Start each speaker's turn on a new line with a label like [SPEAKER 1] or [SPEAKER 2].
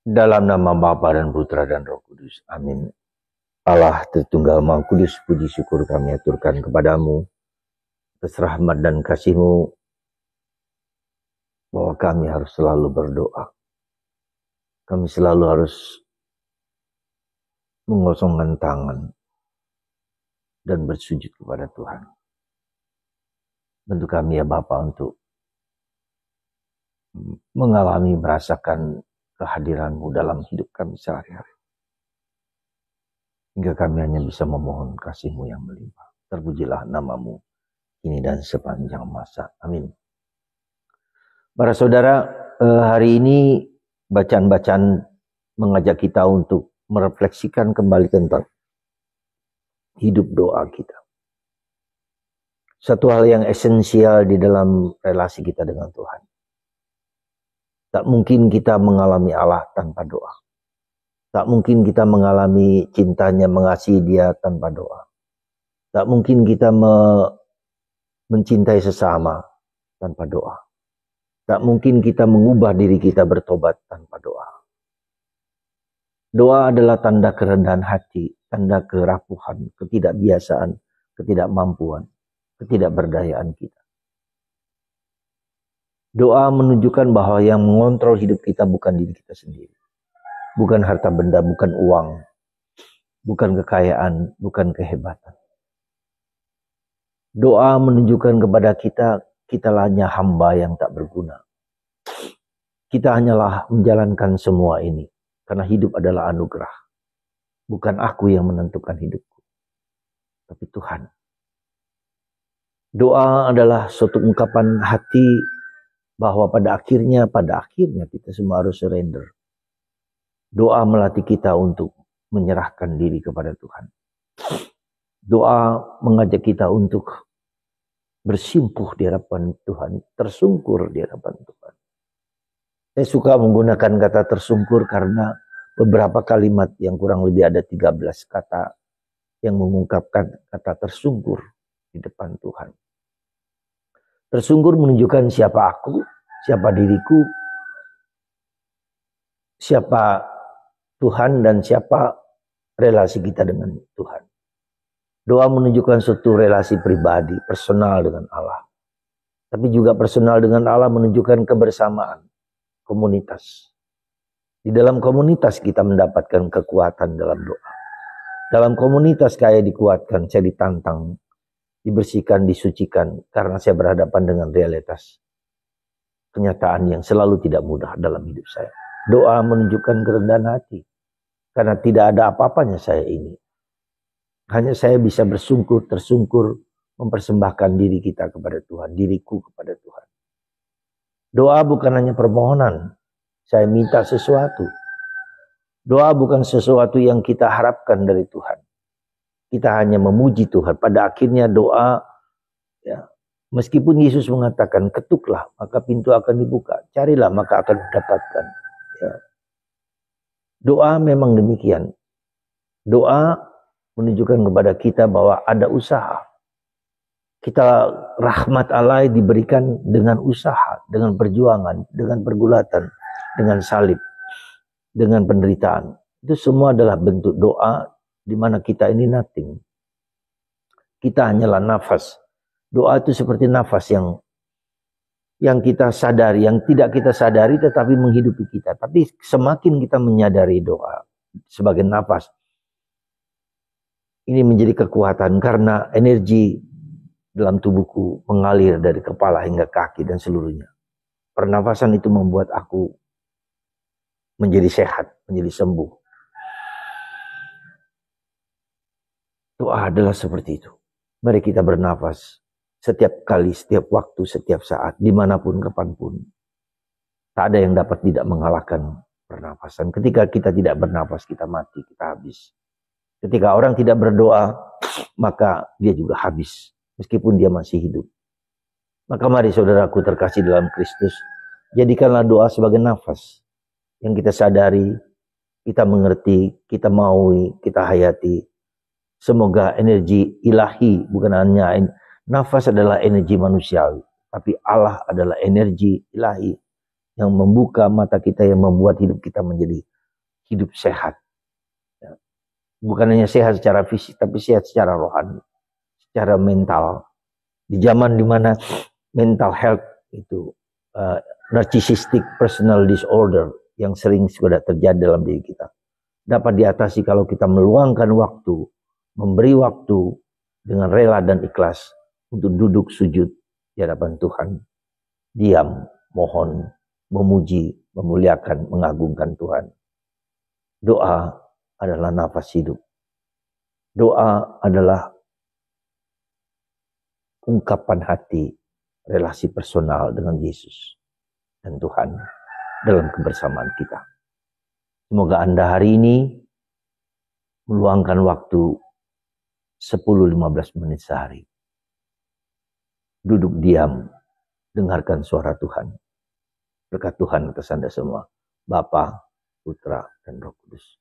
[SPEAKER 1] Dalam nama Bapa dan Putra dan Roh Kudus. Amin. Allah Tritunggal Maha Kudus, puji syukur kami aturkan kepadamu atas rahmat dan kasih-Mu bahwa kami harus selalu berdoa. Kami selalu harus mengosongkan tangan dan bersujud kepada Tuhan. Bantu kami ya Bapa untuk mengalami, merasakan kehadiran-Mu dalam hidup kami sehari-hari. Hingga kami hanya bisa memohon kasih-Mu yang melimpah. Terpujilah nama-Mu kini dan sepanjang masa. Amin. Para saudara, hari ini bacaan-bacaan mengajak kita untuk merefleksikan kembali tentang hidup doa kita. Satu hal yang esensial di dalam relasi kita dengan Tuhan. Tak mungkin kita mengalami Allah tanpa doa. Tak mungkin kita mengalami cintanya, mengasihi Dia tanpa doa. Tak mungkin kita mencintai sesama tanpa doa. Tak mungkin kita mengubah diri kita bertobat tanpa doa. Doa adalah tanda kerendahan hati, tanda kerapuhan, ketidakbiasaan, ketidakmampuan, ketidakberdayaan kita. Doa menunjukkan bahwa yang mengontrol hidup kita bukan diri kita sendiri. Bukan harta benda, bukan uang, bukan kekayaan, bukan kehebatan. Doa menunjukkan kepada kita hanya hamba yang tak berguna. Kita hanyalah menjalankan semua ini. Karena hidup adalah anugerah. Bukan aku yang menentukan hidupku. Tapi Tuhan. Doa adalah suatu ungkapan hati bahwa pada akhirnya kita semua harus surrender. Doa melatih kita untuk menyerahkan diri kepada Tuhan. Doa mengajak kita untuk bersimpuh di hadapan Tuhan, tersungkur di hadapan Tuhan. Saya suka menggunakan kata tersungkur karena beberapa kalimat yang kurang lebih ada 13 kata yang mengungkapkan kata tersungkur di depan Tuhan. Tersungkur menunjukkan siapa aku, siapa diriku, siapa Tuhan dan siapa relasi kita dengan Tuhan. Doa menunjukkan suatu relasi pribadi, personal dengan Allah. Tapi juga personal dengan Allah menunjukkan kebersamaan, komunitas. Di dalam komunitas kita mendapatkan kekuatan dalam doa. Dalam komunitas saya dikuatkan, saya ditantang, dibersihkan, disucikan. Karena saya berhadapan dengan realitas kenyataan yang selalu tidak mudah dalam hidup saya. Doa menunjukkan kerendahan hati. Karena tidak ada apa-apanya saya ini. Hanya saya bisa bersungkur, tersungkur, mempersembahkan diri kita kepada Tuhan, diriku kepada Tuhan. Doa bukan hanya permohonan, saya minta sesuatu. Doa bukan sesuatu yang kita harapkan dari Tuhan. Kita hanya memuji Tuhan. Pada akhirnya doa, ya, meskipun Yesus mengatakan, ketuklah, maka pintu akan dibuka. Carilah, maka akan didapatkan. Ya. Doa memang demikian. Doa menunjukkan kepada kita bahwa ada usaha. Kita rahmat Allah diberikan dengan usaha, dengan perjuangan, dengan pergulatan, dengan salib, dengan penderitaan. Itu semua adalah bentuk doa di mana kita ini nothing. Kita hanyalah nafas. Doa itu seperti nafas yang kita sadari, yang tidak kita sadari tetapi menghidupi kita. Tapi semakin kita menyadari doa sebagai nafas, ini menjadi kekuatan karena energi dalam tubuhku mengalir dari kepala hingga kaki dan seluruhnya. Pernafasan itu membuat aku menjadi sehat, menjadi sembuh. Doa adalah seperti itu. Mari kita bernafas setiap kali, setiap waktu, setiap saat, dimanapun, kapanpun. Tak ada yang dapat tidak mengalahkan pernafasan. Ketika kita tidak bernafas, kita mati, kita habis. Ketika orang tidak berdoa, maka dia juga habis. Meskipun dia masih hidup. Maka mari saudaraku terkasih dalam Kristus, jadikanlah doa sebagai nafas. Yang kita sadari, kita mengerti, kita maui, kita hayati. Semoga energi ilahi, bukan hanya nafas adalah energi manusiawi. Tapi Allah adalah energi ilahi yang membuka mata kita, yang membuat hidup kita menjadi hidup sehat. Ya. Bukan hanya sehat secara fisik, tapi sehat secara rohani, secara mental. Di zaman dimana mental health itu narcissistic personal disorder yang sering sudah terjadi dalam diri kita, dapat diatasi kalau kita meluangkan waktu, memberi waktu dengan rela dan ikhlas untuk duduk sujud di hadapan Tuhan, diam, mohon, memuji, memuliakan, mengagungkan Tuhan. Doa adalah nafas hidup. Doa adalah ungkapan hati, relasi personal dengan Yesus dan Tuhan dalam kebersamaan kita. Semoga Anda hari ini meluangkan waktu 10-15 menit sehari. Duduk diam, dengarkan suara Tuhan. Berkat Tuhan atas Anda semua, Bapa, Putra, dan Roh Kudus.